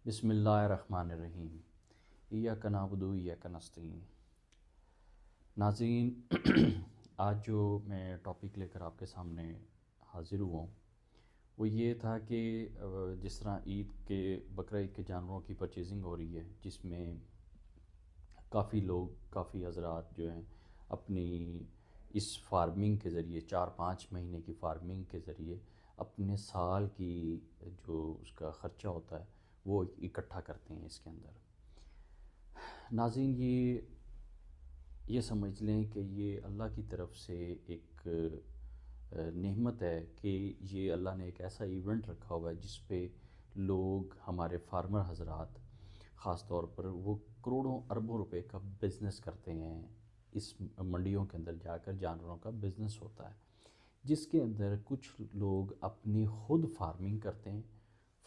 بسم اللہ الرحمن الرحیم۔ ایاک نعبد و ایاک نستعین۔ ناظرین، آج جو میں ٹاپک لے کر آپ کے سامنے حاضر ہوا ہوں وہ یہ تھا کہ جس طرح عید کے بقرہ عید کے جانوروں کی پرچیزنگ ہو رہی ہے، جس میں کافی لوگ، کافی حضرات جو ہیں اپنی اس فارمنگ کے ذریعے 4-5 مہینے کی فارمنگ کے ذریعے اپنے سال کی جو اس کا خرچہ ہوتا ہے وہ اکٹھا کرتے ہیں اس کے اندر۔ ناظرین، یہ سمجھ لیں کہ یہ اللہ کی طرف سے ایک نعمت ہے کہ یہ اللہ نے ایک ایسا ایونٹ رکھا ہوا ہے جس پہ لوگ، ہمارے فارمر حضرات خاص طور پر، وہ کروڑوں اربوں روپے کا بزنس کرتے ہیں۔ اس منڈیوں کے اندر جا کر جانوروں کا بزنس ہوتا ہے، جس کے اندر کچھ لوگ اپنی خود فارمنگ کرتے ہیں۔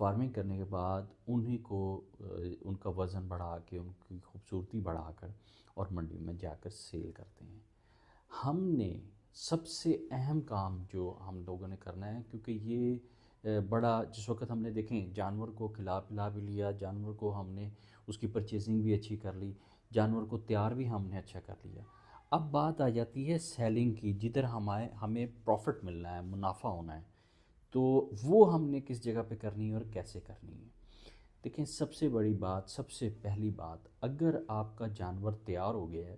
فارمنگ کرنے کے بعد انہیں کو ان کا وزن بڑھا کے، ان کی خوبصورتی بڑھا کر اور منڈی میں جا کر سیل کرتے ہیں۔ ہم نے سب سے اہم کام جو ہم لوگوں نے کرنا ہے، کیونکہ یہ بڑا، جس وقت ہم نے دیکھیں جانور کو کھلا پلا بھی لیا، جانور کو ہم نے اس کی پرچیزنگ بھی اچھی کر لی، جانور کو تیار بھی ہم نے اچھا کر لیا، اب بات آ جاتی ہے سیلنگ کی، جدھر ہمیں پروفٹ ملنا ہے، منافع ہونا ہے، تو وہ ہم نے کس جگہ پہ کرنی ہے اور کیسے کرنی ہے۔ دیکھیں، سب سے بڑی بات، سب سے پہلی بات، اگر آپ کا جانور تیار ہو گیا ہے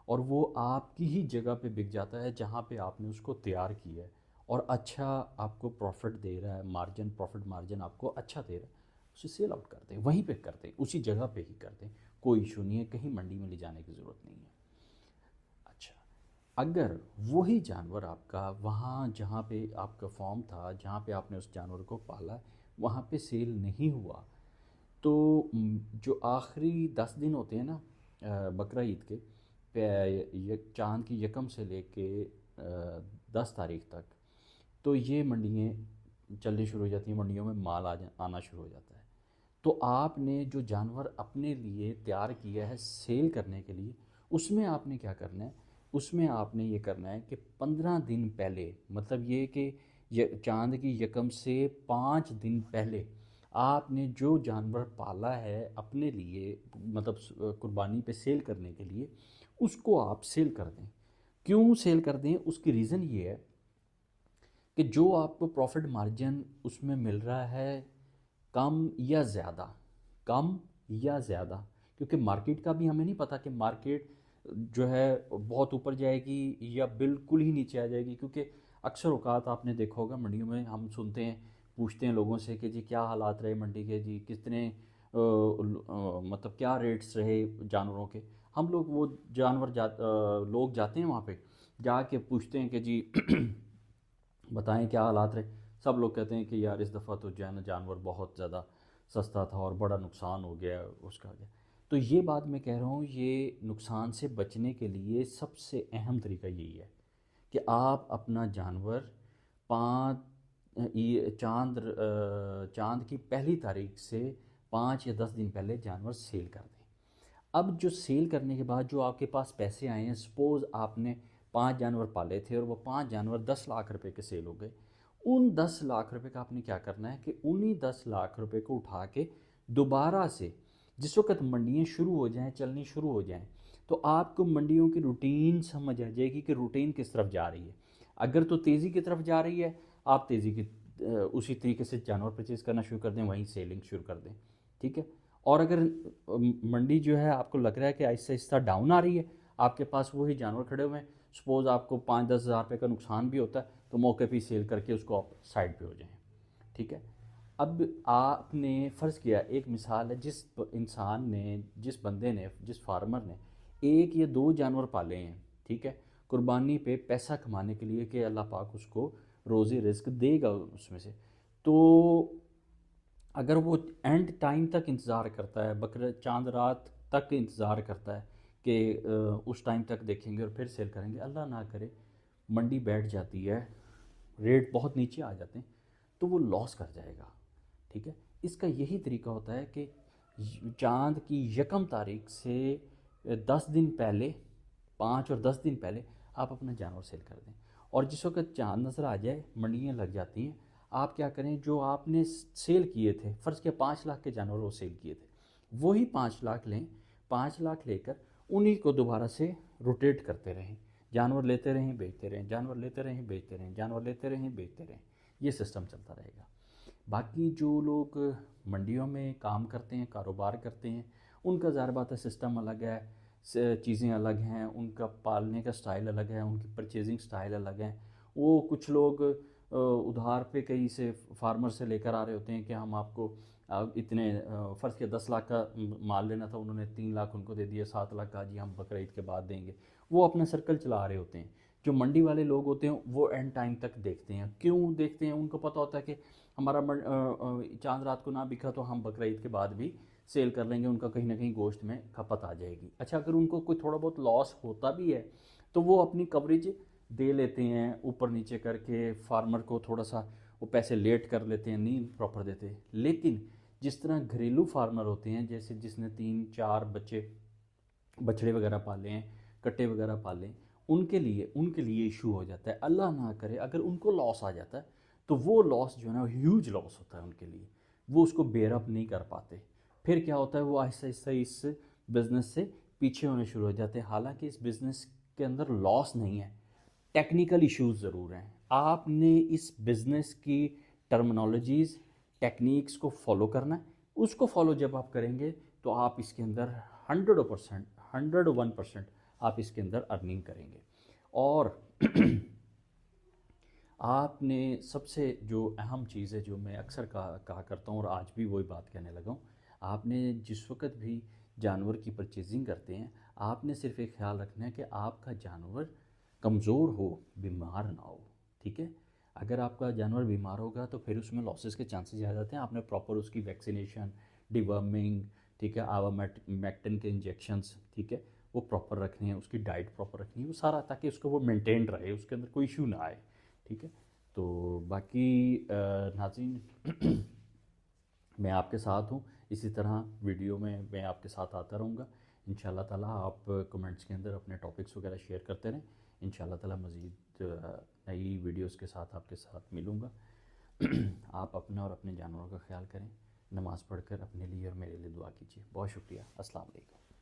اور وہ آپ کی ہی جگہ پہ بک جاتا ہے جہاں پہ آپ نے اس کو تیار کیا ہے اور اچھا آپ کو پروفٹ دے رہا ہے، پروفٹ مارجن آپ کو اچھا دے رہا ہے، اسے سیل آؤٹ کر دیں، وہیں پہ کر دیں، اسی جگہ پہ ہی کر دیں، کوئی ایشو نہیں ہے، کہیں منڈی میں لے جانے کی ضرورت نہیں ہے۔ اچھا، اگر وہی جانور آپ کا وہاں جہاں پہ آپ کا فارم تھا، جہاں پہ آپ نے اس جانور کو پالا، وہاں پہ سیل نہیں ہوا، تو جو آخری 10 دن ہوتے ہیں نا بقرہ عید کے، چاند کی یکم سے لے کے 10 تاریخ تک، تو یہ منڈیاں چلنی شروع ہو جاتی ہیں، منڈیوں میں مال آنا شروع ہو جاتا ہے۔ تو آپ نے جو جانور اپنے لیے تیار کیا ہے سیل کرنے کے لیے، اس میں آپ نے کیا کرنا ہے، اس میں آپ نے یہ کرنا ہے کہ 15 دن پہلے، مطلب یہ کہ چاند کی یکم سے 5 دن پہلے آپ نے جو جانور پالا ہے اپنے لیے، مطلب قربانی پہ سیل کرنے کے لیے، اس کو آپ سیل کر دیں۔ کیوں سیل کر دیں؟ اس کی ریزن یہ ہے کہ جو آپ کو پروفٹ مارجن اس میں مل رہا ہے، کم یا زیادہ، کم یا زیادہ، کیونکہ مارکیٹ کا بھی ہمیں نہیں پتہ کہ مارکیٹ جو ہے بہت اوپر جائے گی یا بالکل ہی نیچے آ جائے گی، کیونکہ اکثر اوقات آپ نے دیکھا ہوگا منڈیوں میں ہم سنتے ہیں، پوچھتے ہیں لوگوں سے کہ جی کیا حالات رہے منڈی کے، جی کتنے مطلب کیا ریٹس رہے جانوروں کے۔ ہم لوگ وہ لوگ جاتے ہیں وہاں پہ، جا کے پوچھتے ہیں کہ جی بتائیں کیا حالات رہے۔ سب لوگ کہتے ہیں کہ یار اس دفعہ تو جو ہے نا جانور بہت زیادہ سستا تھا اور بڑا نقصان ہو گیا اس کا گیا۔ تو یہ بات میں کہہ رہا ہوں، یہ نقصان سے بچنے کے لیے سب سے اہم طریقہ یہی ہے کہ آپ اپنا جانور چاند کی پہلی تاریخ سے 5 یا 10 دن پہلے جانور سیل کر دیں۔ اب جو سیل کرنے کے بعد جو آپ کے پاس پیسے آئے ہیں، سپوز آپ نے 5 جانور پالے تھے اور وہ 5 جانور 10 لاکھ روپے کے سیل ہو گئے، ان 10 لاکھ روپے کا آپ نے کیا کرنا ہے کہ انہی 10 لاکھ روپے کو اٹھا کے دوبارہ سے، جس وقت منڈیاں شروع ہو جائیں، چلنی شروع ہو جائیں، تو آپ کو منڈیوں کی روٹین سمجھ آ جائے گی کہ روٹین کس طرف جا رہی ہے۔ اگر تو تیزی کی طرف جا رہی ہے، آپ تیزی کی اسی طریقے سے جانور پرچیز کرنا شروع کر دیں، وہیں سیلنگ شروع کر دیں، ٹھیک ہے۔ اور اگر منڈی جو ہے آپ کو لگ رہا ہے کہ آہستہ آہستہ ڈاؤن آ رہی ہے، آپ کے پاس وہی جانور کھڑے ہوئے ہیں، سپوز آپ کو 5-10 ہزار روپے کا نقصان بھی ہوتا ہے، تو موقع پہ سیل کر کے اس کو آپ سائڈ پہ ہو جائیں، ٹھیک ہے۔ اب آپ نے فرض کیا، ایک مثال ہے، جس انسان نے، جس بندے نے، جس فارمر نے 1 یا 2 جانور پالے ہیں، ٹھیک ہے، قربانی پہ پیسہ کمانے کے لیے کہ اللہ پاک اس کو روزی رزق دے گا اس میں سے، تو اگر وہ اینڈ ٹائم تک انتظار کرتا ہے، چاند رات تک انتظار کرتا ہے کہ اس ٹائم تک دیکھیں گے اور پھر سیل کریں گے، اللہ نہ کرے منڈی بیٹھ جاتی ہے، ریٹ بہت نیچے آ جاتے ہیں، تو وہ لاس کر جائے گا، ٹھیک ہے۔ اس کا یہی طریقہ ہوتا ہے کہ چاند کی یکم تاریخ سے 10 دن پہلے، 5 اور 10 دن پہلے آپ اپنا جانور سیل کر دیں، اور جس وقت چاند نظر آ جائے، منڈیاں لگ جاتی ہیں، آپ کیا کریں، جو آپ نے سیل کیے تھے، فرض کیا 5 لاکھ کے جانور وہ سیل کیے تھے، وہی 5 لاکھ لیں، 5 لاکھ لے کر انہی کو دوبارہ سے روٹیٹ کرتے رہیں، جانور لیتے رہیں بیچتے رہیں، جانور لیتے رہیں بیچتے رہیں، جانور لیتے رہیں بیچتے رہیں، یہ سسٹم چلتا رہے گا۔ باقی جو لوگ منڈیوں میں کام کرتے ہیں، کاروبار کرتے ہیں، ان کا ظاہر بات ہے سسٹم الگ ہے، چیزیں الگ ہیں، ان کا پالنے کا سٹائل الگ ہے، ان کی پرچیزنگ سٹائل الگ ہے۔ وہ کچھ لوگ ادھار پہ کہیں سے فارمر سے لے کر آ رہے ہوتے ہیں کہ ہم آپ کو اتنے فرض کے 10 لاکھ کا مال لینا تھا، انہوں نے 3 لاکھ ان کو دے دیا، 7 لاکھ کہا جی ہم بقرعید کے بعد دیں گے۔ وہ اپنا سرکل چلا رہے ہوتے ہیں۔ جو منڈی والے لوگ ہوتے ہیں وہ اینڈ ٹائم تک دیکھتے ہیں۔ کیوں دیکھتے ہیں؟ ان کو پتہ ہوتا ہے کہ ہمارا چاند رات کو نہ بکا تو ہم بقرعید کے بعد بھی سیل کر لیں گے، ان کا کہیں نہ کہیں گوشت میں کھپت آ جائے گی۔ اچھا، اگر ان کو کوئی تھوڑا بہت لاس ہوتا بھی ہے تو وہ اپنی کوریج دے لیتے ہیں اوپر نیچے کر کے، فارمر کو تھوڑا سا وہ پیسے لیٹ کر لیتے ہیں، نہیں پراپر دیتے۔ لیکن جس طرح گھریلو فارمر ہوتے ہیں، جیسے جس نے 3-4 بچڑے وغیرہ پالے ہیں، کٹے وغیرہ پالے ہیں، ان کے لیے ایشو ہو جاتا ہے۔ اللہ نہ کرے اگر ان کو لاس آ جاتا ہے تو وہ لاس جو ہے نا ہیوج لاس ہوتا ہے ان کے لیے، وہ اس کو بیئر اپ نہیں کر پاتے۔ پھر کیا ہوتا ہے، وہ آہستہ آہستہ اس بزنس سے پیچھے ہونے شروع ہو جاتے ہیں۔ حالانکہ اس بزنس کے اندر لاس نہیں ہے، ٹیکنیکل ایشوز ضرور ہیں۔ آپ نے اس بزنس کی ٹرمنالوجیز، ٹیکنیکس کو فالو کرنا ہے۔ اس کو فالو جب آپ کریں گے تو آپ اس کے اندر 101% آپ اس کے اندر ارننگ کریں گے۔ اور آپ نے سب سے جو اہم چیز ہے، جو میں اکثر کہا کرتا ہوں اور آج بھی وہی بات کہنے لگا ہوں، آپ نے جس وقت بھی جانور کی پرچیزنگ کرتے ہیں، آپ نے صرف ایک خیال رکھنا ہے کہ آپ کا جانور کمزور ہو، بیمار نہ ہو، ٹھیک ہے؟ اگر آپ کا جانور بیمار ہوگا تو پھر اس میں لاسز کے چانسز زیادہ آتے ہیں۔ آپ نے پراپر اس کی ویکسینیشن، ڈیورمنگ، ٹھیک ہے، آوامیکٹن کے انجیکشنز، ٹھیک ہے، وہ پراپر رکھنے ہیں، اس کی ڈائٹ پراپر رکھنی ہے، وہ سارا، تاکہ اس کو وہ مینٹین رہے، اس کے اندر کوئی ایشو نہ آئے، ٹھیک ہے؟ تو باقی ناظرین، میں آپ کے ساتھ ہوں، اسی طرح ویڈیو میں آپ کے ساتھ آتا رہوں گا انشاءاللہ تعالیٰ۔ آپ کمنٹس کے اندر اپنے ٹاپکس وغیرہ شیئر کرتے رہیں، انشاءاللہ تعالیٰ مزید نئی ویڈیوز کے ساتھ آپ کے ساتھ ملوں گا۔ آپ اپنا اور اپنے جانوروں کا خیال کریں، نماز پڑھ کر اپنے لیے اور میرے لیے دعا کیجیے۔ بہت شکریہ، السلام علیکم۔